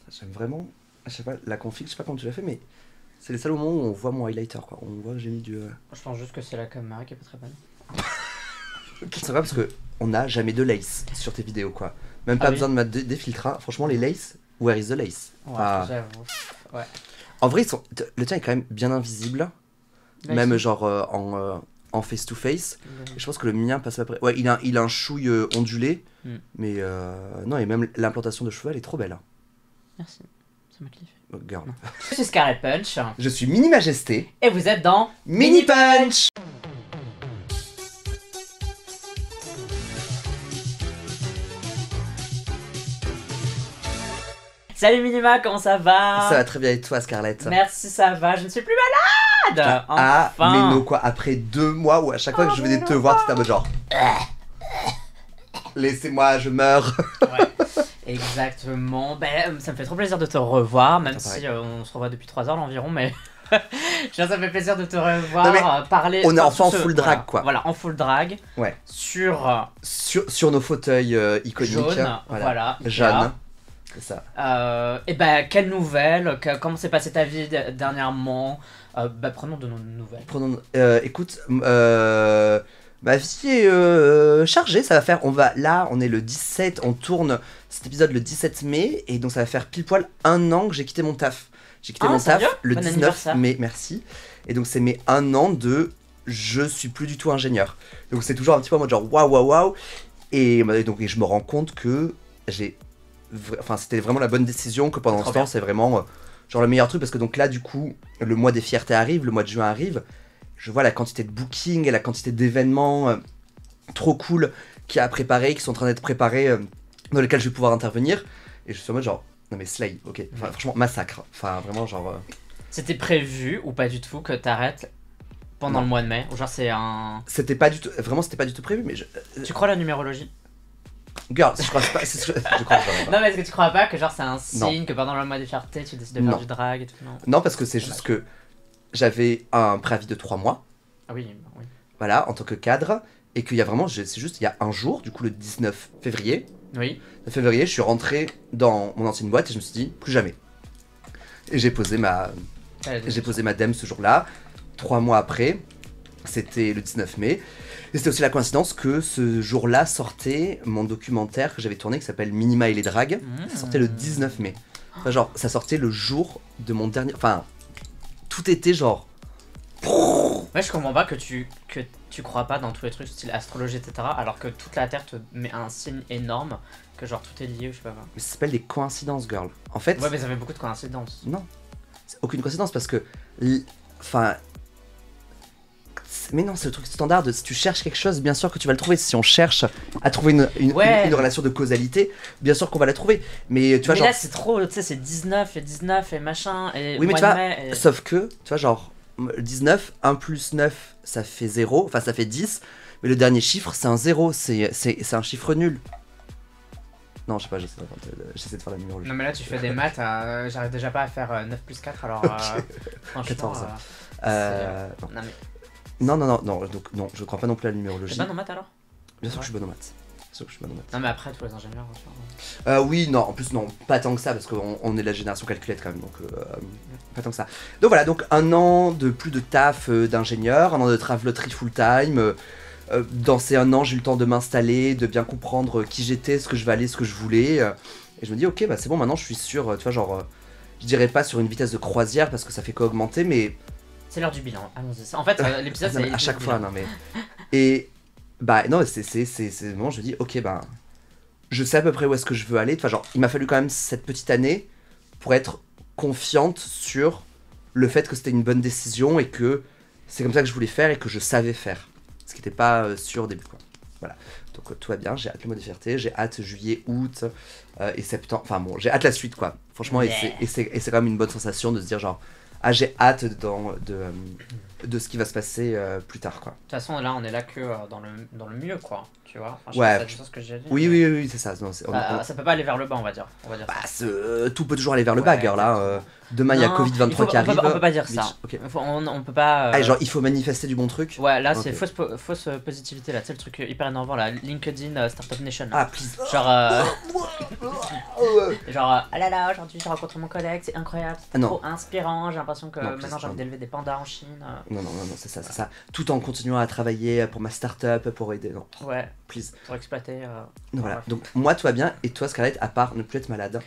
J'aime vraiment, je sais pas, la config, je sais pas comment tu l'as fait, mais c'est les seuls moments où on voit mon highlighter, quoi. On voit que j'ai mis du... Je pense juste que c'est la caméra qui est pas très bonne. C'est vrai parce que on n'a jamais de lace sur tes vidéos, quoi. Même pas oui. besoin de mettre des filtres, hein. Franchement, les lace, where is the lace? Ouais, Ah. j'avoue. Ouais. En vrai, le tien est quand même bien invisible, même Merci. genre en face-to-face. Et je pense que le mien passe après. Ouais, il a un chouille ondulé, mais non, et même l'implantation de cheveux, elle est trop belle. Hein. Merci, ça m'a kiffé. Oh, girl. Je suis Scarlet Punch. Je suis Mini Majesté. Et vous êtes dans Mini Punch. Salut Minima, comment ça va? Ça va très bien et toi, Scarlett? Merci, ça va, je ne suis plus malade. Ah, Enfin. mais non, quoi, après 2 mois où à chaque fois que je venais te voir, t'étais en mode genre... Laissez-moi, je meurs. Ouais, exactement. Ben, ça me fait trop plaisir de te revoir, même Attends, si on se revoit depuis 3 heures environ, mais... ça me fait plaisir de te revoir, Non, mais parler... on est enfin, enfin en sur ce- full voilà, drag, quoi. Voilà, en full drag. Ouais. Sur Sur nos fauteuils iconiques. jaune, voilà. Ikea. Jeanne. C'est ça. Et ben, quelle nouvelle? Comment s'est passée ta vie dernièrement? Prenons de nos nouvelles. Prenons, écoute, ma vie est chargée, ça va faire, là, on est le 17, on tourne cet épisode le 17 mai, et donc ça va faire pile poil 1 an que j'ai quitté mon taf. J'ai quitté mon taf sérieux? le Bon 19 anniversaire. mai, merci. Et donc c'est mes 1 an de je suis plus du tout ingénieur. Donc c'est toujours un petit peu en mode genre waouh waouh waouh. Et donc je me rends compte que c'était vraiment la bonne décision, que pendant Trop ce temps bien. c'est vraiment genre le meilleur truc, parce que donc là du coup le mois des fiertés arrive, le mois de juin arrive. Je vois la quantité de booking et la quantité d'événements trop cool qu'il y a à préparer, qui sont en train d'être préparés, dans lesquels je vais pouvoir intervenir. Et je suis en mode genre, non mais slay, ok. Enfin, franchement, massacre. Enfin, vraiment, genre... C'était prévu ou pas du tout que t'arrêtes pendant Non. le mois de mai? Ou genre c'est un... C'était pas du tout... Vraiment, c'était pas du tout prévu, mais... Tu crois à la numérologie? Girl, je crois pas... je crois vraiment pas. Non mais est-ce que tu crois pas que genre c'est un signe que pendant le mois des fiertés tu décides de faire Non. du drag et tout? Non. Non, parce que c'est juste que j'avais un préavis de 3 mois, Ah oui, oui. voilà, en tant que cadre, et qu'il y a vraiment... C'est juste, il y a un jour, du coup, le 19 février, Oui. de février, je suis rentré dans mon ancienne boîte et je me suis dit, plus jamais. Et j'ai posé ma dème ce jour-là. 3 mois après, c'était le 19 mai. Et c'était aussi la coïncidence que ce jour-là sortait mon documentaire que j'avais tourné qui s'appelle Minima et les dragues. Ça sortait le 19 mai. Enfin, genre, ça sortait le jour de mon dernier... Enfin, tout était genre... Ouais, je comprends pas que tu crois pas dans tous les trucs style astrologie, etc. Alors que toute la Terre te met un signe énorme, que genre tout est lié ou je sais pas quoi. Mais ça s'appelle des coïncidences, girl. En fait... Ouais, mais ça fait beaucoup de coïncidences. Non. C'est aucune coïncidence parce que... Enfin... Mais non, c'est le truc standard de si tu cherches quelque chose, bien sûr que tu vas le trouver. Si on cherche à trouver une relation de causalité, bien sûr qu'on va la trouver. Mais tu vois, mais genre... là c'est trop, tu sais, c'est 19 et machin, et Oui, mais mois tu vois, de mai, et... sauf que, tu vois, genre, 19, 1 plus 9, ça fait 0, enfin ça fait 10, mais le dernier chiffre, c'est un 0, c'est un chiffre nul. Non, je sais pas, j'essaie de faire la numérologie. Non mais là tu fais des maths, j'arrive déjà pas à faire 9 plus 4, alors franchement... 14. non mais... Non, donc non, je crois pas non plus à la numérologie. T'es bonne en maths alors? Bien sûr que je suis bonne en maths. Bien sûr que je suis bonne en maths. Non mais après tous les ingénieurs, bien sûr. Oui, non, en plus, non, pas tant que ça, parce qu'on est la génération calculette quand même, donc pas tant que ça. Donc voilà, donc 1 an de plus de taf d'ingénieur, 1 an de traveloterie full-time. Dans ces 1 an, j'ai eu le temps de m'installer, de bien comprendre qui j'étais, ce que je valais, ce que je voulais. Et je me dis, ok, bah c'est bon, maintenant je suis sûr, tu vois, genre, je dirais pas sur une vitesse de croisière, parce que ça fait qu'augmenter, mais... C'est l'heure du bilan, allons-y. En fait, l'épisode c'est... À chaque fois, non mais... Et... Bah non, c'est le moment où je me dis, ok, bah... Je sais à peu près où est-ce que je veux aller. Enfin, genre, il m'a fallu quand même cette petite année pour être confiante sur le fait que c'était une bonne décision et que c'est comme ça que je voulais faire et que je savais faire. Ce qui n'était pas sûr au début, quoi. Voilà. Donc tout va bien, j'ai hâte le mois de fierté, j'ai hâte juillet, août et septembre. Enfin bon, j'ai hâte la suite, quoi. Franchement, Yeah. et c'est quand même une bonne sensation de se dire genre, ah, j'ai hâte de ce qui va se passer plus tard, quoi. De toute façon, là, on est là que dans le mieux, quoi. Tu vois, enfin, je Ouais. sais pas, c'est ce que j'ai dit. Oui, c'est ça. Non, Ça peut pas aller vers le bas, on va dire. bah, ça. tout peut toujours aller vers le Ouais, bas, girl, là. Demain, il y a Non, Covid-23 qui arrive. on peut pas dire ça. Ok. On peut pas. Ah, genre, il faut manifester du bon truc. Ouais, là, Ok. c'est fausse positivité, là. Tu sais, le truc hyper énervant, là. LinkedIn Startup Nation. Là. Ah, please. Genre, Ouais. ah là là, aujourd'hui j'ai rencontré mon collègue, c'est incroyable, Ah c'est non. trop inspirant, j'ai l'impression que Non, maintenant please, j'ai envie non. d'élever des pandas en Chine. Non, c'est ça, c'est ça. Tout en continuant à travailler pour ma start-up, pour aider. Non, Ouais, please. pour exploiter. Voilà. Ouais. Donc, moi, tout va bien. Et toi, Scarlett, à part ne plus être malade.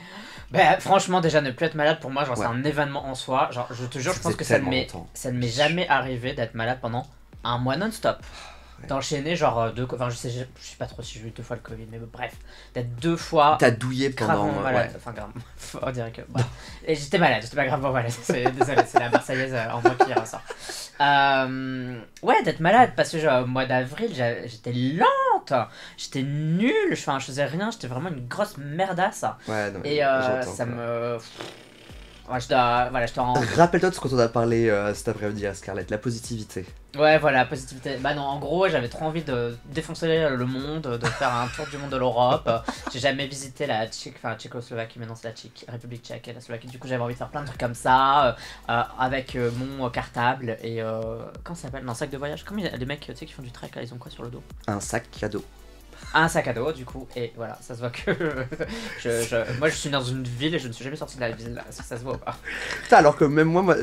Bah, franchement, déjà, ne plus être malade pour moi, genre, Ouais. c'est un événement en soi. Genre, je te jure, je pense faisait que ça tellement longtemps. ne m'est jamais arrivé d'être malade pendant un mois non-stop. Ouais. D'enchaîner, genre, enfin, je sais pas trop si j'ai eu 2 fois le Covid, mais bref, d'être 2 fois. T'as douillé pendant. Gravement malade, enfin grave, on dirait que... Bref. Et j'étais pas gravement malade, désolé, c'est la Marseillaise en moi qui ressort. Ouais, d'être malade, parce que genre, au mois d'avril, j'étais lente, j'étais nulle, enfin, je faisais rien, j'étais vraiment une grosse merdasse. Ouais, non, mais Et j'entends, ça quoi. me... Ouais, je dois en... Rappelle-toi de ce qu'on a parlé cet après-midi à Scarlett, la positivité. Ouais, voilà, positivité. Bah non, en gros, j'avais trop envie de défoncer le monde, de faire un tour du monde de l'Europe. J'ai jamais visité la Tchécoslovaquie, maintenant c'est la République tchèque et la Slovaquie. Du coup, j'avais envie de faire plein de trucs comme ça, avec mon cartable et... comment ça s'appelle? Un sac de voyage. Comme les mecs, tu sais, qui font du trek, là, ils ont quoi sur le dos? Un sac cadeau. Un sac à dos, du coup, et voilà, ça se voit que... moi, je suis dans une ville et je ne suis jamais sorti de la ville, là. Est-ce que ça se voit ou pas? Putain, alors que même moi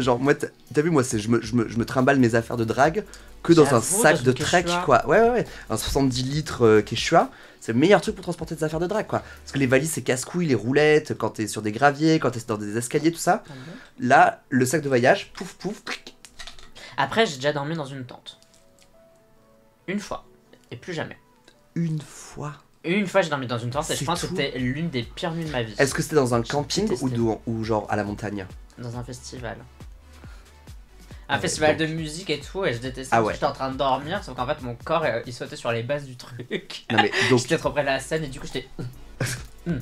t'as vu, moi, je me trimballe mes affaires de drague que dans un J'avoue, sac dans de une trek, Quechua. quoi. Ouais. Un 70 litres Quechua, c'est le meilleur truc pour transporter des affaires de drague, quoi. Parce que les valises, c'est casse-couilles, les roulettes, quand t'es sur des graviers, quand t'es dans des escaliers, tout ça. Là, le sac de voyage, pouf, pouf, cric. Après, j'ai déjà dormi dans une tente. Une fois. Et plus jamais. Une fois. Une fois, j'ai dormi dans une tente et je C'est pense que tout. c'était l'une des pires nuits de ma vie. Est-ce que c'était dans un camping détesté. ou genre à la montagne? Dans un festival. Ah Un ouais, festival donc. de musique et tout, et je détestais Ah parce ouais. que j'étais en train de dormir, sauf qu'en fait mon corps il sautait sur les bases du truc. Non mais donc. J'étais trop près de la scène et du coup j'étais.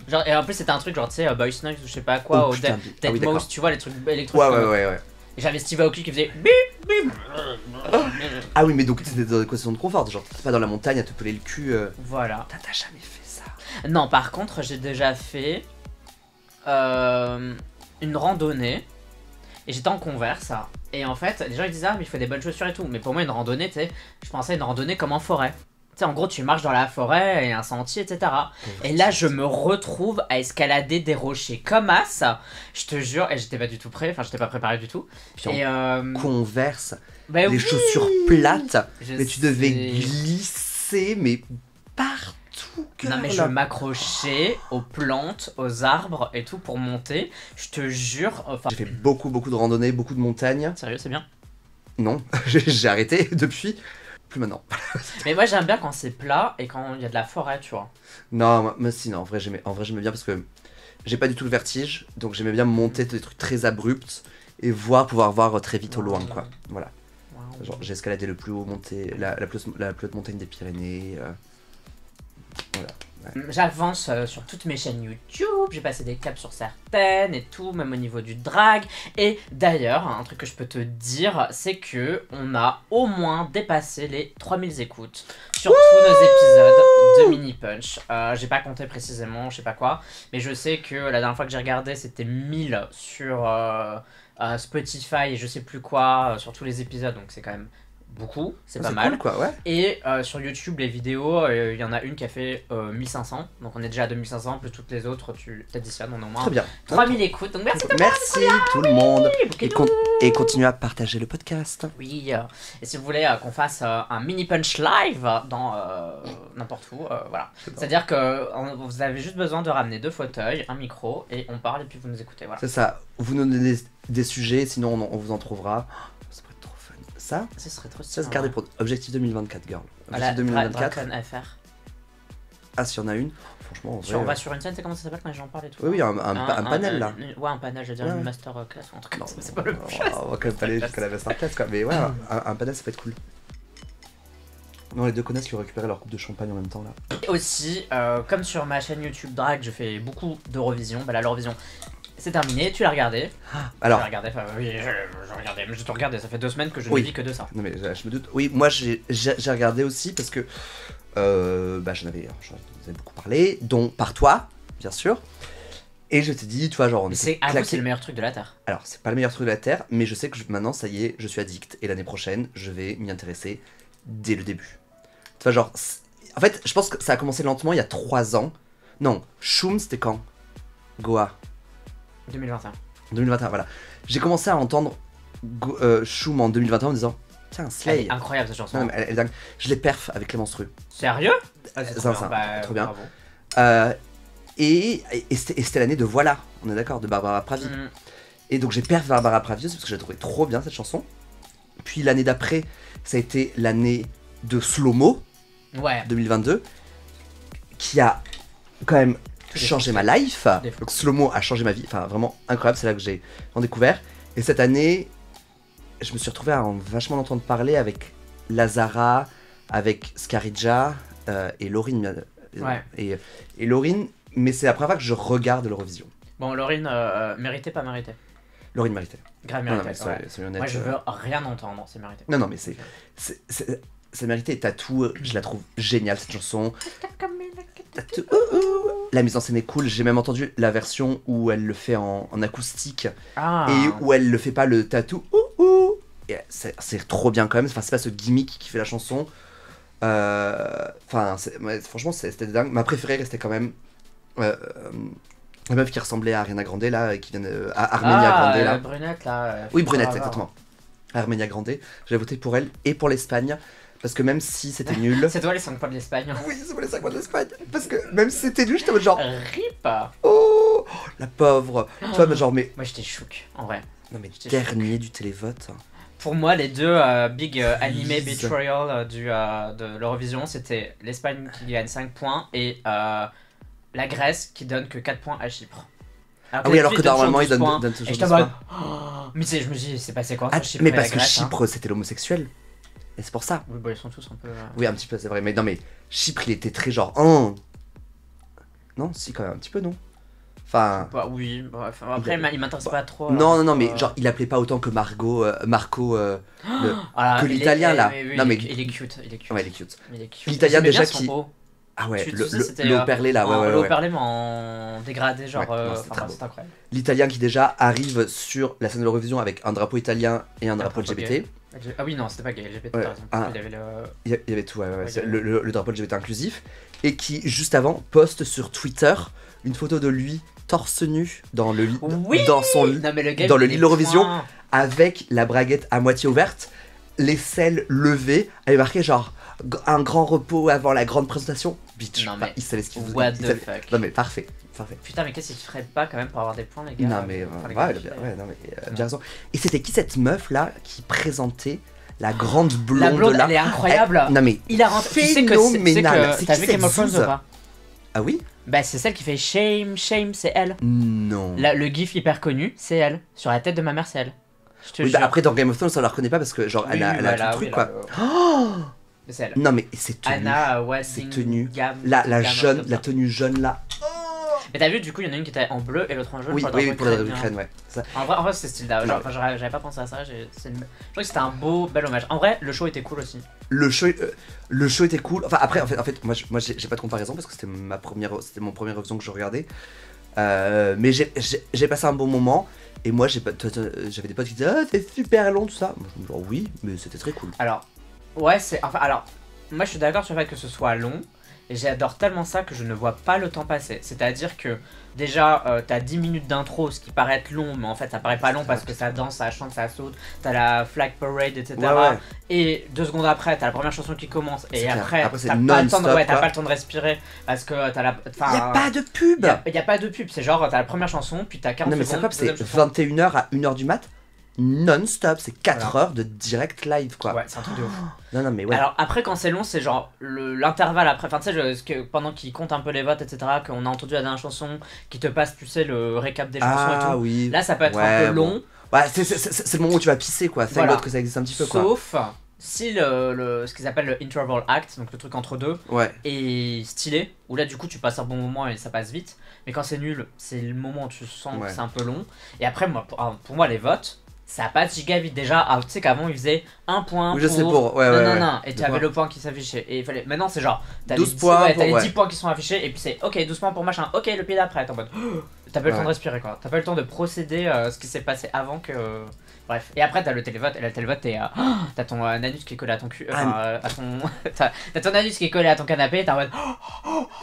Genre, et en plus c'était un truc genre, tu sais, Boys Noise ou je sais pas quoi, Oh, au putain, ah oui, Deadmau5, d'accord. tu vois, les trucs électroniques. Ouais. Et j'avais Steve Aoki qui faisait bip bip. Ah oui, mais donc t'étais dans des conditions de confort, genre t'es pas dans la montagne à te peler le cul. Voilà. T'as jamais fait ça. Non, par contre, j'ai déjà fait une randonnée et j'étais en Converse. Et en fait, les gens ils disaient, ah, mais il faut des bonnes chaussures et tout. Mais pour moi, une randonnée, tu sais, je pensais à une randonnée comme en forêt. Tu sais, en gros, tu marches dans la forêt et un sentier, etc. Et là, je me retrouve à escalader des rochers comme as. Je te jure, et j'étais pas du tout prêt, enfin, j'étais pas préparé du tout. Puis Et Converse, bah les oui, chaussures plates, je mais tu devais sais. glisser, mais partout. Non mais je m'accrochais aux plantes, aux arbres et tout pour monter. Je te jure, enfin... J'ai fait beaucoup de randonnées, beaucoup de montagnes. Sérieux, c'est bien. Non, j'ai arrêté depuis. Plus maintenant. Mais moi j'aime bien quand c'est plat et quand il y a de la forêt, tu vois. Non, moi si, non, en vrai j'aimais bien parce que j'ai pas du tout le vertige, donc j'aimais bien monter des trucs très abrupts et pouvoir voir très vite au loin, quoi. Voilà. Wow. Genre j'ai escaladé le plus haut la plus haute montagne des Pyrénées. Voilà. J'avance sur toutes mes chaînes YouTube, j'ai passé des caps sur certaines et tout, même au niveau du drag. Et d'ailleurs, un truc que je peux te dire, c'est que on a au moins dépassé les 3000 écoutes sur tous nos épisodes de Mini Punch. J'ai pas compté précisément, je sais pas quoi, mais je sais que la dernière fois que j'ai regardé, c'était 1000 sur Spotify et je sais plus quoi, sur tous les épisodes, donc c'est quand même beaucoup, c'est pas mal. Cool, quoi, ouais. Et sur YouTube, les vidéos, il y en a une qui a fait 1500. Donc on est déjà à 2500, plus toutes les autres, tu t'additionnes, on est au moins Très bien. 3000 écoutes. Donc merci tout Merci tout le monde. le monde. Et continuez à partager le podcast. Oui, et si vous voulez qu'on fasse un mini punch live dans n'importe où, voilà. C'est-à-dire que vous avez juste besoin de ramener 2 fauteuils, un micro, et on parle et puis vous nous écoutez, voilà. C'est ça. Vous nous donnez des sujets, sinon on vous en trouvera. Ça pourrait être trop fun. Ça, Ce serait trop ça stylé. se garder pour Objectif 2024, girl. Voilà, Objectif 2024. Dragon FR. Ah, s'il y en a une, franchement, en vrai. On va sur une scène, c'est comment ça s'appelle quand les gens parlent et tout. Oui, un panel là. Ouais, un panel, je veux dire Ouais. une master class ou un truc Non, comme ça, c'est pas le on va quand même pas aller jusqu'à la masterclass, quoi. Mais ouais, un panel, ça peut être cool. Non, les deux connaissent qui ont récupéré leur coupe de champagne en même temps là. Et aussi, comme sur ma chaîne YouTube Drag, je fais beaucoup d'Eurovision. Bah là, l'Eurovision, c'est terminé. Tu l'as regardé? Alors, Tu l'as regardé, enfin, oui, je regardais. Mais je te regardais, ça fait 2 semaines que je Oui. ne vis que de ça. non mais je me doute. Oui, moi j'ai regardé aussi parce que j'en avais beaucoup parlé, dont par toi, bien sûr. Et je t'ai dit, tu vois, genre, on Mais était c'est claqués. le meilleur truc de la Terre. Alors, c'est pas le meilleur truc de la Terre, mais je sais que maintenant, ça y est, je suis addict. Et l'année prochaine, je vais m'y intéresser dès le début. Tu vois, genre, en fait, je pense que ça a commencé lentement il y a 3 ans. Non, Shum, c'était quand? Goa. 2021. 2021, voilà. J'ai commencé à entendre Shum en 2021 en me disant, tiens, Elle Slay. est incroyable cette chanson. Non, mais elle est dingue. Je l'ai perf avec Clémence Tru. Sérieux? C'est trop ça, bien. Bah, trop bien. bravo. Et c'était l'année de Voilà, on est d'accord, de Barbara Pravi. Mm. Et donc j'ai perf Barbara Pravi parce que j'ai trouvé trop bien cette chanson. Puis l'année d'après, ça a été l'année de Slow Mo, Ouais. 2022, qui a quand même Tout changé est fou. ma life. Tout est fou. Donc Slow Mo a changé ma vie, enfin vraiment incroyable, c'est là que j'ai en découvert. Et cette année, je me suis retrouvé à en vachement entendre parler avec Lazara, avec Scarija et Laurine. Ouais. Et Laurine, mais c'est la première fois que je regarde l'Eurovision. Bon, Laurine, mérité, pas mérité. Laurine méritait. Grave Non, non, mérité. mais Ouais. soyons honnêtes. Moi, je veux rien entendre, c'est mérité. Non, non, mais c'est mérité. Et Tatou, je la trouve géniale cette chanson. Tatou, la mise en scène est cool. J'ai même entendu la version où elle le fait en acoustique Ah. et où elle le fait pas le tatou. Et c'est trop bien quand même. Enfin, c'est pas ce gimmick qui fait la chanson. Enfin, ouais, franchement, c'était dingue. Ma préférée restait quand même la meuf qui ressemblait à Ariana Grande là, qui vient à Armenia Grande là. Brunette là. Oui, Brunette, exactement. Armenia Grande. J'ai voté pour elle et pour l'Espagne. Parce que même si c'était nul. C'est toi les 5 points de l'Espagne. Oui, c'est pour les 5 mois de l'Espagne. Parce que même si c'était nul, j'étais en mode genre. RIP. Oh, la pauvre. Tu vois, mais genre, mais. Moi j'étais chouk, en vrai. Non, mais J'étais dernier du télévote. Pour moi, les deux big animé Please. betrayal de l'Eurovision, c'était l'Espagne qui gagne 5 points et la Grèce qui donne que 4 points à Chypre. Ah oui, alors que normalement, ils points. donnent Et toujours j'étais 12 en mode. points. Oh, mais tu sais, je me dis, c'est passé quoi Ah, entre Chypre mais et parce la que Grèce, hein. Chypre, c'était l'homosexuel. Et c'est pour ça. Oui, bah, ils sont tous un peu. Oui, un petit peu, c'est vrai. Mais non, mais Chypre, il était très genre. Oh. Non, si, quand même, un petit peu, non. Enfin. Bah, oui, bref. Après, il m'intéresse bah, pas trop. Non, non, non, mais genre, il appelait pas autant que Marco, Ah, que l'italien, là. Oui, Non, mais. il est cute. Il est cute. Ouais, il est cute. Il est cute. L'italien, J'aimais déjà, bien son qui- haut. Ah ouais, Tu sais, c'était, le perlé là, ouais, ouais, Le ouais. perlé, mais en dégradé, genre. Ouais, non, c'est enfin, très beau. c'est incroyable. L'italien qui déjà arrive sur la scène de l'Eurovision avec un drapeau italien et un drapeau drapeau LGBT. Ah oui, non, c'était pas gay, LGBT, Ouais, t'as raison. ah. Il avait le. Il y avait tout, ouais, ouais, Ouais, c'est il y avait- le drapeau LGBT inclusif. Et qui, juste avant, poste sur Twitter une photo de lui torse nu dans le lit, Oui dans son Non, mais le gars, dans il le met lit de des l'Eurovision. points. avec la braguette à moitié ouverte, les selles levées, avait marqué genre un grand repos avant la grande présentation. Bitch, Non, enfin, mais il savait ce qu'il faisait. What il the savait- fuck. Non mais parfait, parfait. Putain, mais qu'est-ce qu'il ferait pas quand même pour avoir des points, les gars? Non mais Enfin, les ouais, gars, ouais, non mais bien raison. Et c'était qui cette meuf là qui présentait la grande blonde, La blonde, là elle est incroyable. Non mais Il a rentré. Tu sais que phénoménal. C'est t'as qui vu cette Game of Thrones zouze ou pas? Ah oui? Bah, c'est celle qui fait Shame, c'est elle. Non. Le gif hyper connu, c'est elle. Sur la tête de ma mère, c'est elle. Je te Oui, jure. bah après dans Game of Thrones on la reconnaît pas parce que genre Oui, elle a tout voilà, le truc oui, quoi. là, Oh mais c'est elle. non mais c'est tenu. Anna C'est Waddingham. tenu. La jaune, la tenue jaune là. Mais t'as vu, du coup, il y en a une qui était en bleu et l'autre en jaune. Oui, pour le oui, drapeau pour la ukrainien. Ukraine, ouais. Ça- En vrai c'est style d'âge. Non, Enfin, j'avais pas pensé à ça. Je trouve que c'était un bel hommage. En vrai, le show était cool aussi. Le show était cool. Enfin après en fait moi j'ai pas de comparaison parce que c'était mon premier Eurovision que je regardais. Mais j'ai passé un bon moment et moi j'avais des potes qui disaient ah c'est super long tout ça. Moi je me dis genre, oui mais c'était très cool. Alors, ouais, moi je suis d'accord sur le fait que ce soit long. Et j'adore tellement ça que je ne vois pas le temps passer. C'est-à-dire que déjà, t'as 10 minutes d'intro, ce qui paraît être long, mais en fait ça paraît pas long parce que ça danse, ça chante, ça saute. T'as la flag parade, etc. Ouais. Et 2 secondes après, t'as la première chanson qui commence. C'est Et clair. après, Après, c'est t'as pas, non-stop, t'as quoi. pas le temps de respirer parce que t'as la. Enfin, Y a pas de pub. y a pas de pub. C'est genre, t'as la première chanson, puis t'as 40 Non mais c'est secondes. quoi c'est deuxième chanson. 21h à 1h du mat non-stop, c'est 4 Voilà. heures de direct live quoi. Ouais, c'est un truc de ouf. Non mais ouais. Alors après quand c'est long c'est genre l'intervalle après, enfin tu sais pendant qu'ils comptent un peu les votes etc, qu'on a entendu la dernière chanson, qui te passe tu sais le récap des chansons et Ah tout. oui. Là ça peut être Ouais, un peu bon. long, Ouais, c'est le moment où tu vas pisser quoi, c'est Voilà. l'autre que ça existe un petit peu quoi. sauf si ce qu'ils appellent le interval act, donc le truc entre deux, Ouais. est stylé, où là du coup tu passes un bon moment et ça passe vite, mais quand c'est nul c'est le moment où tu sens Ouais. que c'est un peu long. Et après moi pour moi les votes ça passe giga vite déjà. Tu sais qu'avant ils faisaient un point Oui, je sais pour. Ouais, non, ouais, non, ouais. non, et tu Deux avais points. le point qui s'affichait. Et il fallait. Maintenant, c'est genre. T'as 12 les 10, points ouais, pour- t'as les ouais. 10 points qui sont affichés, et puis c'est ok, 12 points pour machin, ok, le pied d'après. T'es en mode. T'as pas eu le temps de respirer quoi. T'as pas eu le temps de procéder ce qui s'est passé avant que. Bref. Et après t'as le télévote. Et le télévote t'as ton anus qui est collé à ton cul. Enfin à ton. t'as ton anus qui est collé à ton canapé et t'es en mode.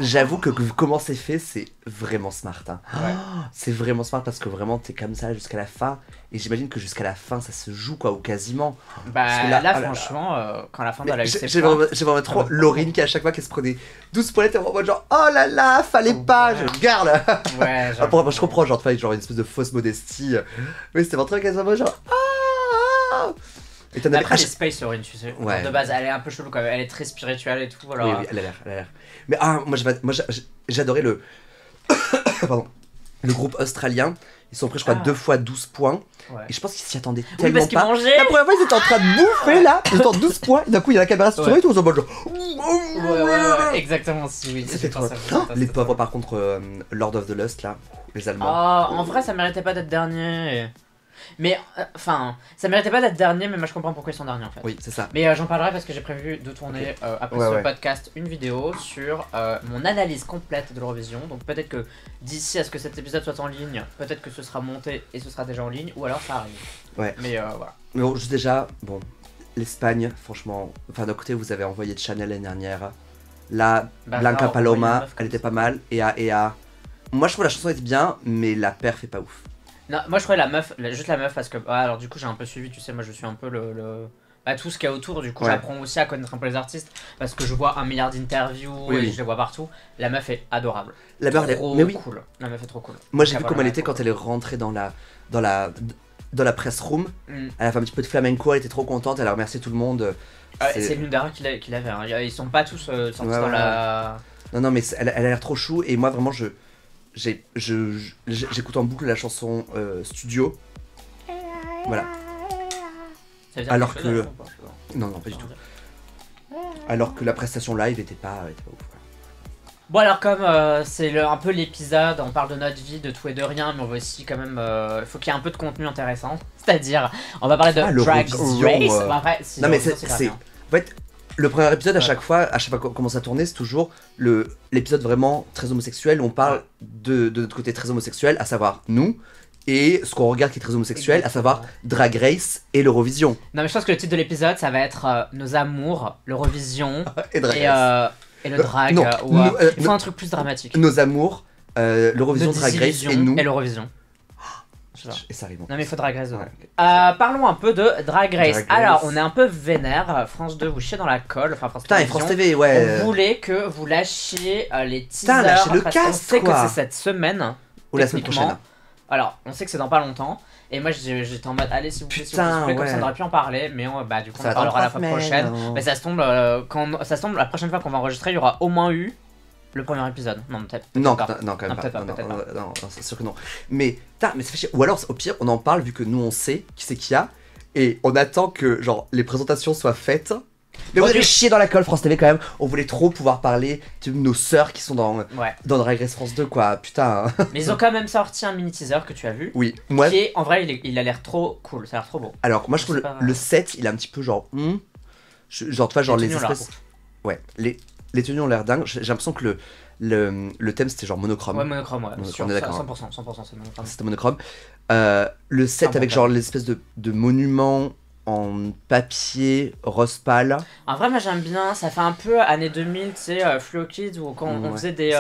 J'avoue que comment c'est fait, c'est vraiment smart. Hein. Ouais. C'est vraiment smart parce que vraiment t'es comme ça jusqu'à la fin. Et j'imagine que jusqu'à la fin ça se joue quoi, ou quasiment. Bah là, franchement, quand la fin de la j'ai vraiment trop Laurine qui à chaque fois qu'elle se prenait 12 poilettes, elle en mode genre oh là là, fallait pas, je garde. Ouais, après, je comprends, genre, genre une espèce de fausse modestie. Mais c'était vraiment très qu'elle soit genre ah. Et t'en après, les Space Laurine, tu sais. Ouais. De base, elle est un peu chelou quand même, elle est très spirituelle et tout. Alors... Oui, elle a l'air. Mais moi j'adorais le. Pardon. Le groupe australien. Ils sont pris, je crois, 2 fois 12 points. Ouais. Et je pense qu'ils s'y attendaient tellement parce qu'ils pas. Mangeaient. La première fois, ils étaient en train de bouffer là. Ils étaient en 12 points. Et d'un coup, il y a la caméra sur eux et tout. Ils sont en mode genre. Ouais, exactement. Oui, c'était trop. Les pauvres, par contre, Lord of the Lust là. Les Allemands. En vrai, ça méritait pas d'être dernier. Mais enfin, ça méritait pas d'être dernier, mais moi je comprends pourquoi ils sont derniers en fait. Oui, c'est ça. Mais j'en parlerai parce que j'ai prévu de tourner après ce podcast une vidéo sur mon analyse complète de l'Eurovision. Donc peut-être que d'ici à ce que cet épisode soit en ligne, peut-être que ce sera monté et ce sera déjà en ligne, ou alors ça arrive. Ouais. Mais voilà. Mais bon, juste déjà, bon, l'Espagne, franchement, enfin d'un côté vous avez envoyé de Chanel l'année dernière. Là, Blanca Paloma, elle était pas mal. Et moi je trouve la chanson était bien, mais la perf est pas ouf. Non, moi je trouvais la meuf, juste la meuf parce que alors du coup j'ai un peu suivi, tu sais, moi je suis un peu tout ce qu'il y a autour, du coup j'apprends aussi à connaître un peu les artistes parce que je vois 1 milliard d'interviews et je les vois partout. La meuf est adorable. La meuf est trop cool. La meuf est trop cool. Moi j'ai vu comment elle était quand elle est rentrée dans la press room. Elle a fait un petit peu de flamenco, elle était trop contente, elle a remercié tout le monde. C'est l'une des rares qui l'avait. Hein. Ils sont pas tous sortis dans la. Non mais elle a l'air trop chou et moi vraiment j'écoute en boucle la chanson Studio. Voilà. Alors que. Non, pas du tout. Alors que la prestation live était pas ouf. Bon, alors, comme c'est un peu l'épisode, on parle de notre vie, de tout et de rien, mais on va aussi quand même. Il faut qu'il y ait un peu de contenu intéressant. C'est-à-dire, on va parler de Drag Race. Bah, après, non, mais c'est. En fait, le premier épisode, à chaque fois qu'on commence à tourner, c'est toujours l'épisode vraiment très homosexuel où on parle de notre côté très homosexuel, à savoir nous, et ce qu'on regarde qui est très homosexuel, à savoir Drag Race et l'Eurovision. Non mais je pense que le titre de l'épisode, ça va être nos amours, l'Eurovision et Drag Race. Et le drag. Il faut un truc plus dramatique. Nos amours, l'Eurovision, Drag Race et nous. Et l'Eurovision. Et ça arrive. Non mais il faut Drag Race. Parlons un peu de Drag Race. Alors on est un peu vénère. France 2 vous chiez dans la colle. Enfin France 2. Putain et France TV ouais. On voulait que vous lâchiez les teasers. Putain lâchez le cast on sait que c'est cette semaine. Ou la semaine prochaine. Alors on sait que c'est dans pas longtemps. Et moi j'étais en mode allez s'il vous plaît, comme ça on aurait pu en parler. Mais du coup on en parlera la fois prochaine. Mais ça se tombe la prochaine fois qu'on va enregistrer il y aura au moins eu le premier épisode. Non peut-être non quand même pas. Non, c'est sûr que non. Mais ça fait chier. Ou alors au pire on en parle vu que nous on sait qui c'est qu'il y a. Et on attend que genre les présentations soient faites. Mais vous avez chier dans la colle France TV quand même. On voulait trop pouvoir parler de nos sœurs qui sont dans Drag Race France 2 quoi. Putain. Mais ils ont quand même sorti un mini teaser que tu as vu. Oui. Moi. Qui est, en vrai il a l'air trop cool. Ça a l'air trop beau. Alors moi je trouve le set il est un petit peu genre genre tu vois genre les espèces. Ouais. Les tenues ont l'air dingues. J'ai l'impression que le thème c'était genre monochrome. Ouais, monochrome, ouais. On est d'accord. 100% c'est monochrome. C'était monochrome. Le set avec genre l'espèce de monument en papier rose pâle. En vrai, moi j'aime bien. Ça fait un peu années 2000, tu sais, Fluo Kids ou quand on faisait des.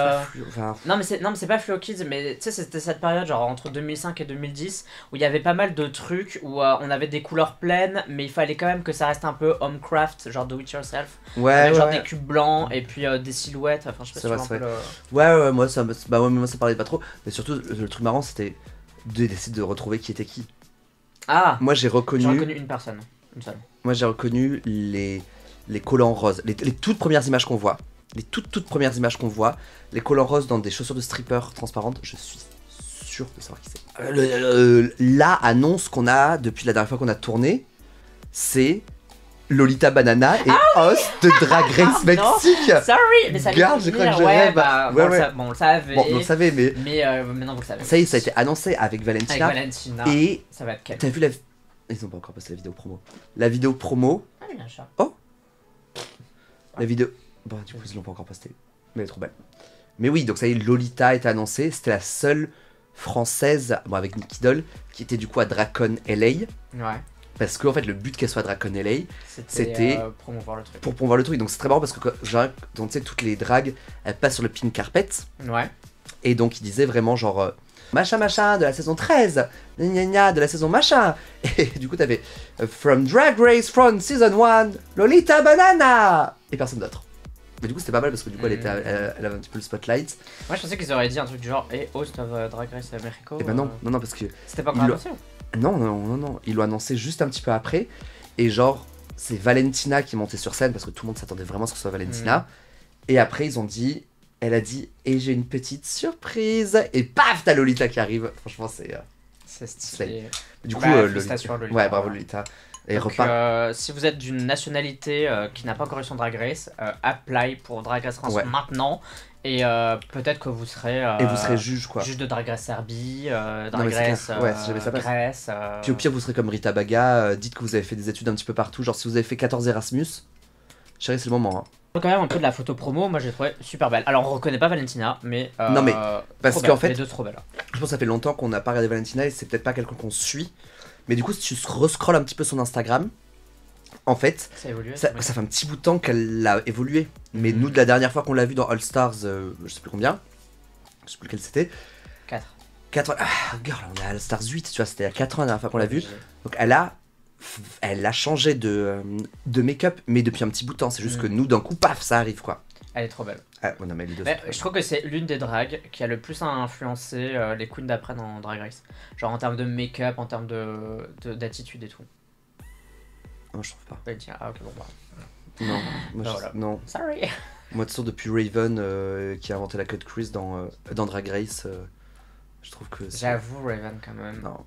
Non, mais c'est pas Fluo Kids, mais tu sais, c'était cette période genre entre 2005 et 2010 où il y avait pas mal de trucs où on avait des couleurs pleines, mais il fallait quand même que ça reste un peu homecraft, genre do it yourself. Avec genre des cubes blancs et puis des silhouettes. Enfin, je sais pas si tu vois un peu moi ça parlait pas trop. Mais surtout, le truc marrant c'était d'essayer de retrouver qui était qui. Ah. Moi j'ai reconnu une personne, une seule. Moi j'ai reconnu les collants roses, les toutes premières images qu'on voit. Les toutes premières images qu'on voit, les collants roses dans des chaussures de stripper transparentes, je suis sûr de savoir qui c'est. La annonce qu'on a depuis la dernière fois qu'on a tourné, c'est Lolita Banana et host de Drag Race Mexique. Sorry, mais ça je crois que je rêve. On le savait. Bon, on le savait, mais maintenant vous le savez. Ça y est, ça a été annoncé avec Valentina. Et ça va être quel. T'as vu ils ont pas encore posté la vidéo promo. La vidéo promo. Ah, il y a un chat. Oh. La vidéo. Bon, du coup, ils l'ont pas encore postée. Mais elle est trop belle. Mais oui, donc ça y est, Lolita était annoncée. C'était la seule française, bon, avec Nicky Doll, qui était du coup à Dracon LA. Ouais. Parce que en fait, le but qu'elle soit à Dracon LA, c'était promouvoir le truc. pour promouvoir le truc. Donc c'est très marrant parce que genre, donc, tu sais, toutes les dragues, elles passent sur le pink carpet. Ouais. Et donc il disait vraiment genre machin machin de la saison 13, gna gna de la saison machin. Et du coup t'avais From Drag Race from Season 1, Lolita Banana. Et personne d'autre. Mais du coup c'était pas mal parce que du coup elle avait un petit peu le spotlight. Moi je pensais qu'ils auraient dit un truc du genre hey, host of Drag Race Mexico. Et bah non, non parce que... C'était pas encore annoncé. Non, ils l'ont annoncé juste un petit peu après. Et genre c'est Valentina qui est montée sur scène parce que tout le monde s'attendait vraiment à ce que ce soit Valentina. Et après ils ont dit... Elle a dit, et j'ai une petite surprise. Et paf, t'as Lolita qui arrive. Franchement, c'est stylé. Du coup, Lolita. Ouais, bravo Lolita. Et donc, si vous êtes d'une nationalité qui n'a pas encore eu son Drag Race, apply pour Drag Race France maintenant. Et peut-être que vous serez. Et vous serez juge, quoi. Juge de Drag Race Serbie, Drag Race Grèce. Puis au pire, vous serez comme Rita Baga. Dites que vous avez fait des études un petit peu partout. Genre, si vous avez fait 14 Erasmus, chérie, c'est le moment. Hein. Quand même un peu de la photo promo, moi j'ai trouvé super belle. Alors on reconnaît pas Valentina, mais non mais parce qu'en fait, les deux trop belles. Je pense que ça fait longtemps qu'on n'a pas regardé Valentina et c'est peut-être pas quelqu'un qu'on suit. Mais du coup, si tu rescrolles un petit peu son Instagram, en fait, ça fait un petit bout de temps qu'elle a évolué. Mais nous, de la dernière fois qu'on l'a vu dans All Stars, je sais plus combien, je sais plus lequel c'était. 4. Ah, girl, on est à All Stars 8, tu vois, c'était il y a 4 ans la dernière fois qu'on l'a vu. Donc elle a changé de make-up, mais depuis un petit bout de temps. C'est juste que nous, d'un coup, paf, ça arrive quoi. Elle est trop belle. Ah, non, mais je trouve que c'est l'une des drags qui a le plus influencé les queens d'après dans Drag Race. Genre en termes de make-up, en termes d'attitude et tout. Non, je trouve pas. Ah, ok, bon, bah. Non, moi, non. Sorry. Moi, de toute façon, depuis Raven qui a inventé la cut crease dans Drag Race. Je trouve que j'avoue Raven quand même. Non,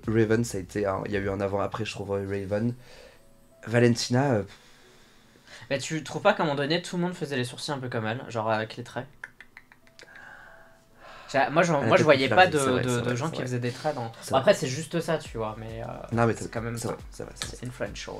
Raven ça a été il y a eu un avant-après je trouve Raven. Valentina Mais tu trouves pas qu'à un moment donné tout le monde faisait les sourcils un peu comme elle, genre avec les traits? Moi je voyais pas de gens qui faisaient des traits dans... Bon, après c'est juste ça tu vois, mais non, mais c'est quand même c'est influential.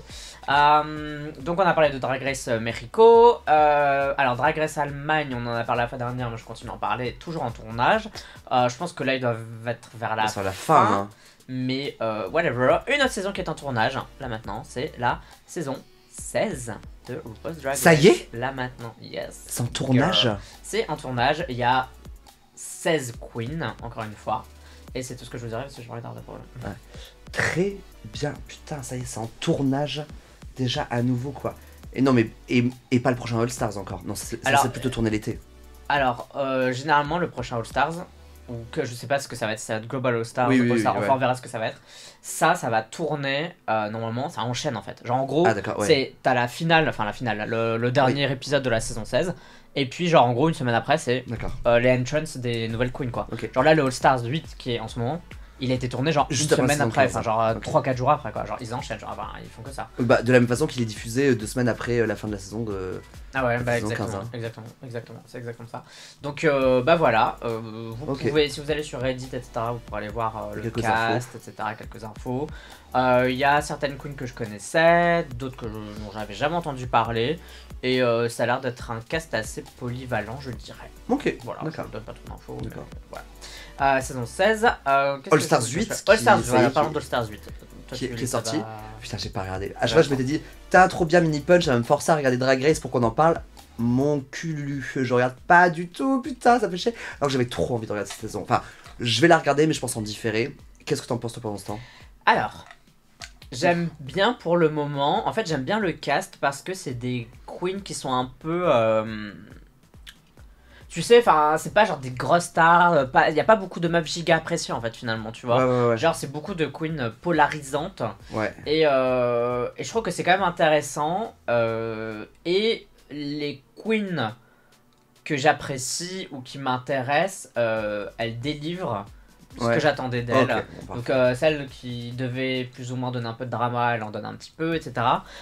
Donc on a parlé de Drag Race Mexico, alors Drag Race Allemagne on en a parlé la fois dernière, mais je continue à en parler, toujours en tournage. Je pense que là ils doivent être vers la fin hein. Mais whatever, une autre saison qui est en tournage, là maintenant, c'est la saison 16 de RuPaul's Drag Race. Ça y est? Là maintenant, yes. C'est en tournage? C'est en tournage, il y a 16 queens, encore une fois. Et c'est tout ce que je vous dirais parce que je parlais d'art de problème. Ouais. Très bien, putain, ça y est, c'est en tournage déjà à nouveau quoi. Et non, mais et pas le prochain All Stars encore. Non, ça c'est plutôt tourné l'été. Alors, généralement, le prochain All Stars, ou que je sais pas ce que ça va être Global All Stars, oui, All Stars, enfin on verra ce que ça va être. Ça va tourner, normalement, ça enchaîne en fait. Genre en gros, t'as la finale, le dernier épisode de la saison 16. Et puis genre en gros une semaine après c'est les entrances des nouvelles queens quoi. Genre là le All Stars 8 qui est en ce moment, il a été tourné genre juste une semaine après, enfin genre 3-4 jours après quoi, genre ils enchaînent, genre ils font que ça. Bah de la même façon qu'il est diffusé 2 semaines après la fin de la saison de... Ah ouais, bah exactement, c'est exactement ça. Donc bah voilà, vous pouvez, si vous allez sur Reddit etc, vous pourrez aller voir le cast, etc, quelques infos. Il y a certaines queens que je connaissais, d'autres dont j'avais jamais entendu parler. Et ça a l'air d'être un cast assez polyvalent, je dirais. Ok, voilà, je ne donne pas trop d'infos. Voilà. Saison 16. All Stars 8. All Stars, voilà, parlons d'All Stars 8. Qui est sorti. Putain, j'ai pas regardé. À chaque fois, je m'étais dit, t'as trop bien Mini Punch, ça va me forcer à regarder Drag Race pour qu'on en parle. Mon cul, je regarde pas du tout, putain, ça fait chier. Alors que j'avais trop envie de regarder cette saison. Enfin, je vais la regarder, mais je pense en différé. Qu'est-ce que t'en penses toi pendant ce temps? Alors, j'aime bien pour le moment. En fait, j'aime bien le cast parce que c'est des queens qui sont un peu... Tu sais, enfin, c'est pas genre des grosses stars. Y a pas beaucoup de meufs giga appréciées en fait, finalement, tu vois. Ouais. Genre, c'est beaucoup de queens polarisantes. Ouais. Et je trouve que c'est quand même intéressant. Et les queens que j'apprécie ou qui m'intéressent, elles délivrent ce que j'attendais d'elle. Donc celle qui devait plus ou moins donner un peu de drama, elle en donne un petit peu, etc.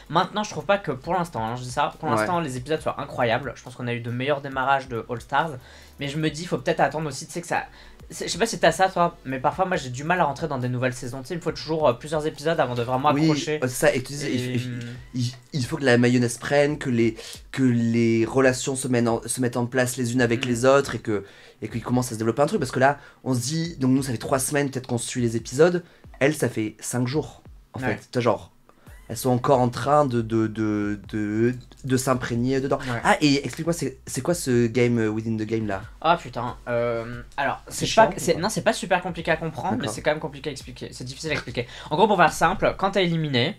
Maintenant, je trouve pas que pour l'instant, je dis ça, pour l'instant les épisodes soient incroyables. Je pense qu'on a eu de meilleurs démarrages de All Stars. Mais je me dis, faut peut-être attendre aussi, tu sais que ça. Je sais pas si t'as ça toi, mais parfois moi j'ai du mal à rentrer dans des nouvelles saisons. Tu sais, il me faut toujours plusieurs épisodes avant de vraiment Oui, accrocher. c'est ça. Et tu sais, Et, il faut que la mayonnaise prenne, que les relations se mettent en place les unes avec les autres et qu'il commence à se développer un truc. Parce que là, on se dit, donc nous ça fait 3 semaines peut-être qu'on suit les épisodes. Elle, ça fait 5 jours en fait. Ouais. Tu vois, genre, elles sont encore en train de s'imprégner dedans. Ouais. Ah, et explique-moi, c'est quoi ce game within the game là? Ah putain. Alors, C'est c'est pas, chiant, ou pas non, c'est pas super compliqué à comprendre, mais D'accord. c'est quand même compliqué à expliquer. C'est difficile à expliquer. En gros, pour faire simple, quand t'as éliminé,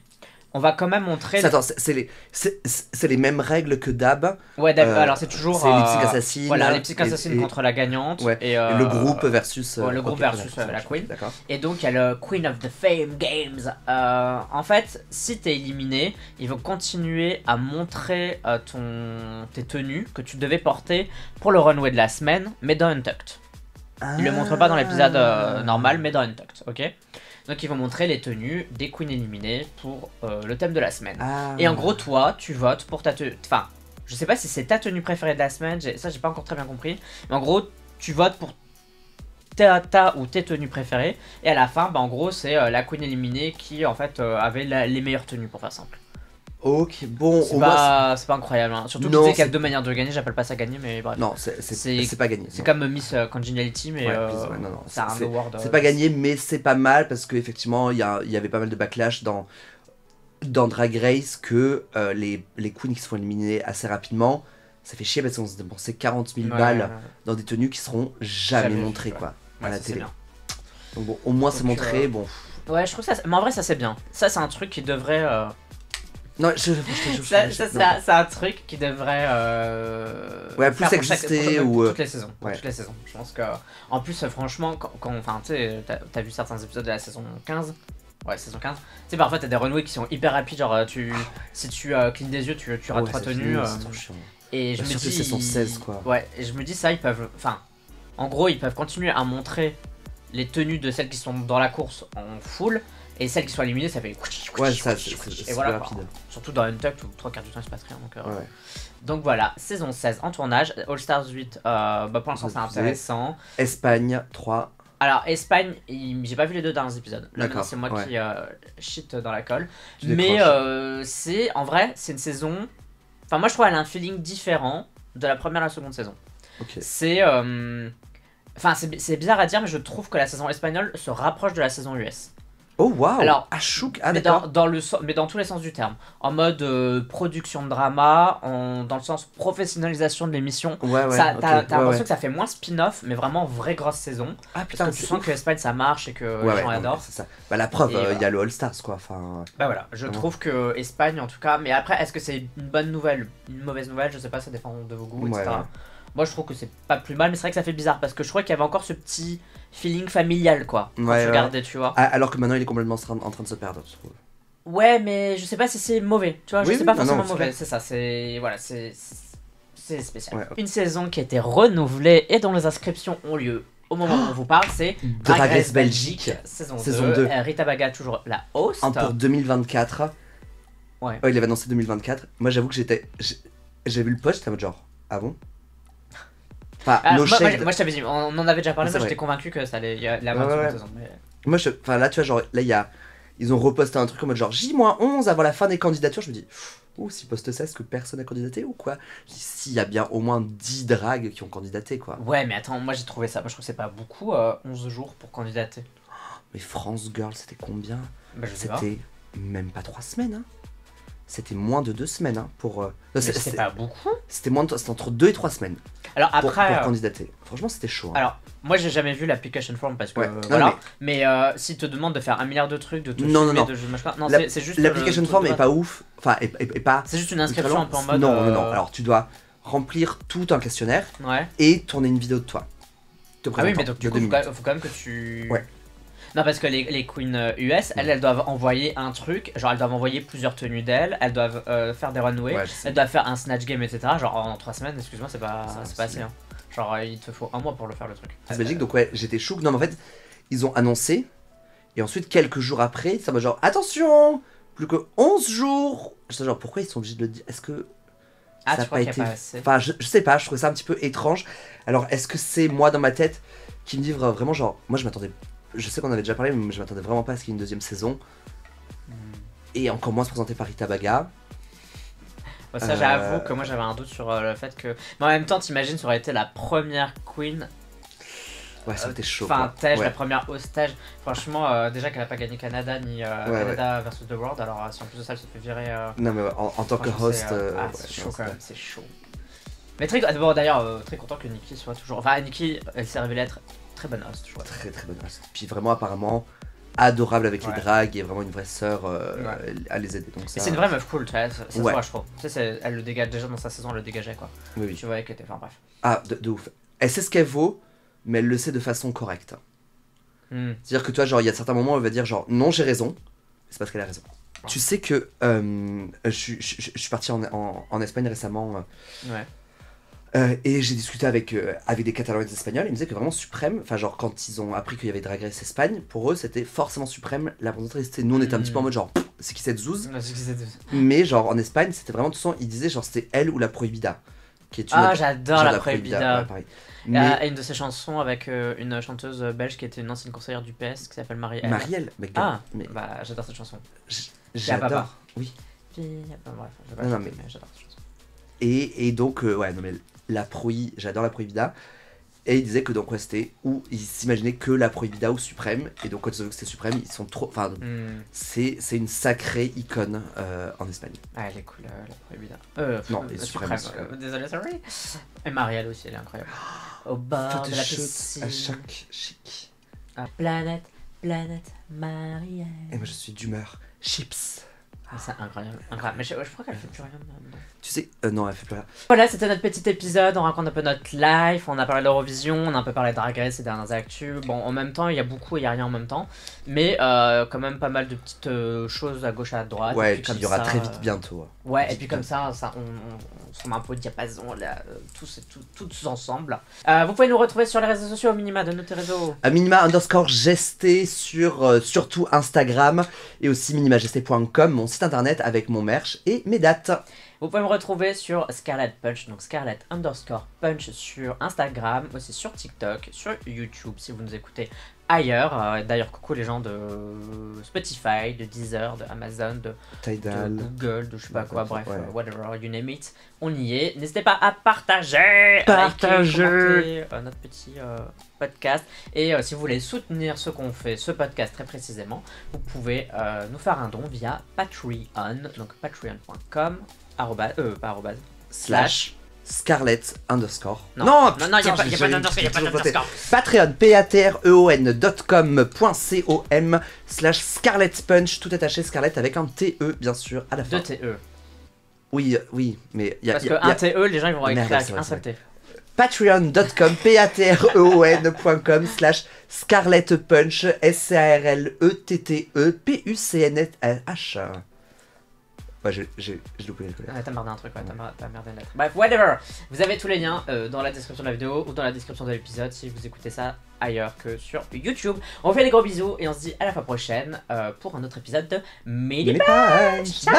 on va quand même montrer. Attends, c'est les mêmes règles que Dab. Ouais, alors c'est toujours. C'est les Psych Assassins. Voilà, les Psych Assassins contre la gagnante. Ouais, Et, et le groupe versus. ouais, le groupe ok, versus d'accord, la ça marche, Queen. D'accord. Et donc il y a le Queen of the Fame Games. En fait, si t'es éliminé, ils vont continuer à montrer tes tenues que tu devais porter pour le runway de la semaine, mais dans Untucked. Ils le montrent pas dans l'épisode normal, mais dans Untucked, ok? Donc ils vont montrer les tenues des queens éliminées pour le thème de la semaine. Ah. Et en gros, toi, tu votes pour ta tenue. Enfin, je sais pas si c'est ta tenue préférée de la semaine, ça j'ai pas encore très bien compris. Mais en gros, tu votes pour ta ou tes tenues préférées. Et à la fin, bah, en gros, c'est la queen éliminée qui en fait avait les meilleures tenues pour faire simple. Ok, bon, C'est au moins. pas cc'est pas surtout Non, qu'il qu'il y a c'est- 2 manières de gagner, j'appelle pas ça gagner, mais bref. Non, c'est pas gagné. C'est non. comme Miss Congeniality, mais Ouais, ouais, non, c'est un award. C'est pas gagné, mais c'est pas mal parce qu'effectivement, il y avait pas mal de backlash dans Drag Race que les queens qui se font éliminer assez rapidement, ça fait chier parce qu'on s'est dépensé 40 000 Ouais, balles ouais, ouais. dans des tenues qui seront jamais Jamais montrées, vues, quoi, Ouais, à la ça, c'est télé. bien. Donc bon, au moins c'est Donc, montré, bon. Ouais, je trouve ça. Mais en vrai, ça c'est bien. Ça, c'est un truc qui devrait. Non, C'est un truc qui devrait. Ouais, plus faire pour exister pour ou, toutes les saisons. Pour ouais. toutes les saisons. Je pense que. En plus, franchement, enfin, tu sais, t'as vu certains épisodes de la saison 15. Ouais, saison 15. Tu sais, parfois t'as des runways qui sont hyper rapides. Genre, si tu clignes des yeux, tu rates Ouais, 3 c'est tenues. fini, c'est trop chiant. Et je me Surtout dis. saison 16, quoi. Ouais, et je me dis ça, ils peuvent. Enfin, en gros, ils peuvent continuer à montrer les tenues de celles qui sont dans la course en full. Et celles qui sont éliminées, ça fait. Ouais, ça, c'est Et voilà, rapide. quoi. Surtout dans Untucked où 3 quarts du temps il se passe rien. Ouais. Donc voilà, saison 16 en tournage. All Stars 8, bah pour l'instant c'est intéressant. Espagne 3. Alors, Espagne, j'ai pas vu les 2 derniers épisodes. Là, D'accord, c'est moi ouais. qui shit dans la colle. Tu Mais décroches. c'est en vrai, c'est une saison. Enfin, moi je trouve qu'elle a un feeling différent de la première à la seconde saison. Ok. C'est. Enfin, c'est bizarre à dire, mais je trouve que la saison espagnole se rapproche de la saison US. Oh waouh. Alors, Ah chouk. Ah mais d'accord. mais dans tous les sens du terme. En mode production de drama, dans le sens professionnalisation de l'émission. Ouais ouais. Ça, ok, t'as ouais, l'impression ouais. que ça fait moins spin-off, mais vraiment vraie grosse saison. Ah Parce putain, que tu c'est sens ouf. que Espagne ça marche et que Ouais, les gens ouais, non, adorent. mais c'est ça. Bah la preuve, Et il y voilà. a le All Stars quoi. Enfin. Bah voilà, je Vraiment. trouve que Espagne en tout cas, mais après est-ce que c'est une bonne nouvelle, une mauvaise nouvelle, je sais pas, ça dépend de vos goûts, Ouais, etc. ouais. Moi je trouve que c'est pas plus mal, mais c'est vrai que ça fait bizarre parce que je crois qu'il y avait encore ce petit feeling familial quoi, quand Ouais, tu ouais. regardais, tu vois. Ah, alors que maintenant il est complètement en train de se perdre, je trouve. Ouais, mais je sais pas si c'est mauvais, tu vois, je Oui, sais oui, pas non, forcément non, c'est mauvais, clair. c'est ça, c'est. Voilà, c'est spécial. Ouais, ok. Une saison qui a été renouvelée et dont les inscriptions ont lieu au moment où on vous parle, c'est Drag Race Belgique. saison Saison 2. 2. Rita Baga, toujours la host. Pour 2024. Ouais. Oh, il avait annoncé 2024. Moi j'avoue que j'ai vu le post, j'étais en mode genre, ah bon? Enfin, Ah, no shade. moi, je t'avais dit, on en avait déjà parlé, C'est moi j'étais vrai. convaincu que ça allait y a la Ouais, fin de ouais, la ouais. saison. Mais... Moi, enfin là, tu vois, genre, là, ils ont reposté un truc en mode genre J-11 avant la fin des candidatures. Je me dis, ouh, si poste ça, est-ce que personne n'a candidaté ou quoi? Je dis, s'il y a bien au moins 10 dragues qui ont candidaté, quoi. Ouais, mais attends, moi j'ai trouvé ça, moi je trouve que c'est pas beaucoup, 11 jours pour candidater. Mais France Girl, c'était combien? Bah je sais pas. C'était même pas 3 semaines, hein. C'était moins de 2 semaines, hein, pour. Non, Mais c'est pas beaucoup. C'était entre 2 et 3 semaines Alors pour après, candidater. Franchement, c'était chaud. Hein. alors moi j'ai jamais vu l'application form parce que Ouais. Non, voilà, mais s'ils te demandent de faire un milliard de trucs, de te Non, filmer, non. de machin, non, La- c'est juste L'application le form truc est de pas ouf. Enfin, est pas. C'est juste une inscription un peu en mode. Non, non. Alors, tu dois remplir tout un questionnaire Ouais. et tourner une vidéo de toi. Te Ah oui, présentant mais donc du de coup, 2 minutes. faut quand même que tu. Ouais. Non, parce que les queens US, elles doivent envoyer un truc, genre elles doivent envoyer plusieurs tenues d'elles, elles doivent faire des runways, Ouais, je sais. elles doivent faire un snatch game, etc. Genre en 3 semaines, excuse-moi, c'est pas Ça, assez. c'est Hein. Genre il te faut un mois pour le faire le truc. C'est Belgique, donc ouais, j'étais chouk. Non, mais en fait, ils ont annoncé, et ensuite, quelques jours après, ça va genre, attention, plus que 11 jours. J'étais genre, pourquoi ils sont obligés de le dire? Est-ce que Ah, ça tu crois qu'il y a pas assez. Enfin, je sais pas, je trouvais ça un petit peu étrange. Alors, est-ce que c'est moi dans ma tête qui me dit vraiment genre. Moi, je m'attendais. Je sais qu'on avait déjà parlé, mais je m'attendais vraiment pas à ce qu'il y ait une deuxième saison. Et encore moins se présenter par Rita Baga. Bon, ça, j'avoue que moi j'avais un doute sur le fait que. Mais en même temps, t'imagines, ça aurait été la première queen. Ouais, ça aurait été chaud. Enfin, Tej, ouais. la première hostage. Franchement, déjà qu'elle a pas gagné Canada ni Canada versus The World, alors si en plus de ça elle se fait virer. Non, mais en tant que host. C'est chaud quand même, c'est chaud. Mais très, bon, d'ailleurs, très content que Nikki soit toujours. Enfin, Nikki, elle s'est révélée être très bonne host, je crois. Très très bonne host. Puis vraiment, apparemment, adorable avec les dragues et vraiment une vraie sœur à les aider. Donc ça... Et c'est une vraie meuf cool, tu vois, ça se ouais. voit, je trouve. Tu sais, elle le dégage déjà dans sa saison, elle le dégageait quoi. Oui, oui. Tu vois qu'elle était. Enfin, bref. Ah, de ouf. Elle sait ce qu'elle vaut, mais elle le sait de façon correcte. C'est-à-dire que toi, genre, il y a certains moments où elle va dire, genre, non, j'ai raison, c'est parce qu'elle a raison. Oh. Tu sais que je suis parti en Espagne récemment. Et j'ai discuté avec des Catalans et des Espagnols, ils me disaient que vraiment Suprême, enfin genre quand ils ont appris qu'il y avait Drag Race Espagne, pour eux c'était forcément Suprême la représentatrice. Nous on était un petit peu en mode genre, c'est qui cette zouze? Mais genre en Espagne c'était vraiment tout ça, ils disaient genre c'était elle ou la Prohibida. Qui est une j'adore la Prohibida. Ouais, pareil. Mais... une de ses chansons avec une chanteuse belge qui était une ancienne conseillère du PS qui s'appelle Marielle. Marielle, mais bah j'adore cette chanson. J'adore. Oui. Bref, je vais pas mais j'adore cette chanson. Et donc ouais non mais j'adore la Prohibida. Et ils disaient que donc ouais, c'était où ils s'imaginaient que la Prohibida ou Suprême. Et donc quand ils ont vu que c'était Suprême, ils sont trop. Enfin, c'est une sacrée icône en Espagne. Ah, elle est cool, la Prohibida. Non, et Suprême. Désolé, sorry. Et Marielle aussi, elle est incroyable. Au bord de la piscine. À chaque chic. Planète Marielle. Et moi je suis d'humeur chips. C'est incroyable. Mais je crois qu'elle fait plus rien maintenant. Tu sais, non, elle fait plus rien. Voilà, c'était notre petit épisode. On raconte un peu notre life. On a parlé de l'Eurovision, on a un peu parlé de Drag Race, ces dernières actus. Bon, en même temps, il y a beaucoup et il n'y a rien en même temps. Mais quand même pas mal de petites choses à gauche et à droite. Ouais, et puis il y aura très vite bientôt. Ouais, et puis comme ça on met un peu au diapason, là, tous ensemble. Vous pouvez nous retrouver sur les réseaux sociaux, au minima de notre réseau. À minima_gesté sur surtout Instagram et aussi minimagesté.com, mon site internet avec mon merch et mes dates. Vous pouvez me retrouver sur Scarlet Punch, donc Scarlet_Punch sur Instagram, aussi sur TikTok, sur YouTube si vous nous écoutez ailleurs. D'ailleurs, coucou les gens de Spotify, de Deezer, de Amazon, de Google, de je sais pas quoi, bref, whatever, you name it. On y est. N'hésitez pas à partager, commenter notre petit podcast. Et si vous voulez soutenir ce qu'on fait, ce podcast très précisément, vous pouvez nous faire un don via Patreon, donc patreon.com. Scarlet_. Non, il n'y a pas d'underscore. Patreon, patreon.com/scarletpunch, tout attaché, Scarlett avec un TE bien sûr à la fin. 2 TE. Oui, mais il y a. Parce que un TE, les gens ils vont écrire avec un seul T. Patreon.com, patreon.com/scarletpunch, SCARLETTEPUCNH. Ouais, j'ai loupé les collègues. T'as merdé un truc, t'as merdé une lettre. Bref, whatever. Vous avez tous les liens dans la description de la vidéo ou dans la description de l'épisode si vous écoutez ça ailleurs que sur YouTube. On vous fait des gros bisous et on se dit à la fois prochaine pour un autre épisode de Mini Punch. Bye.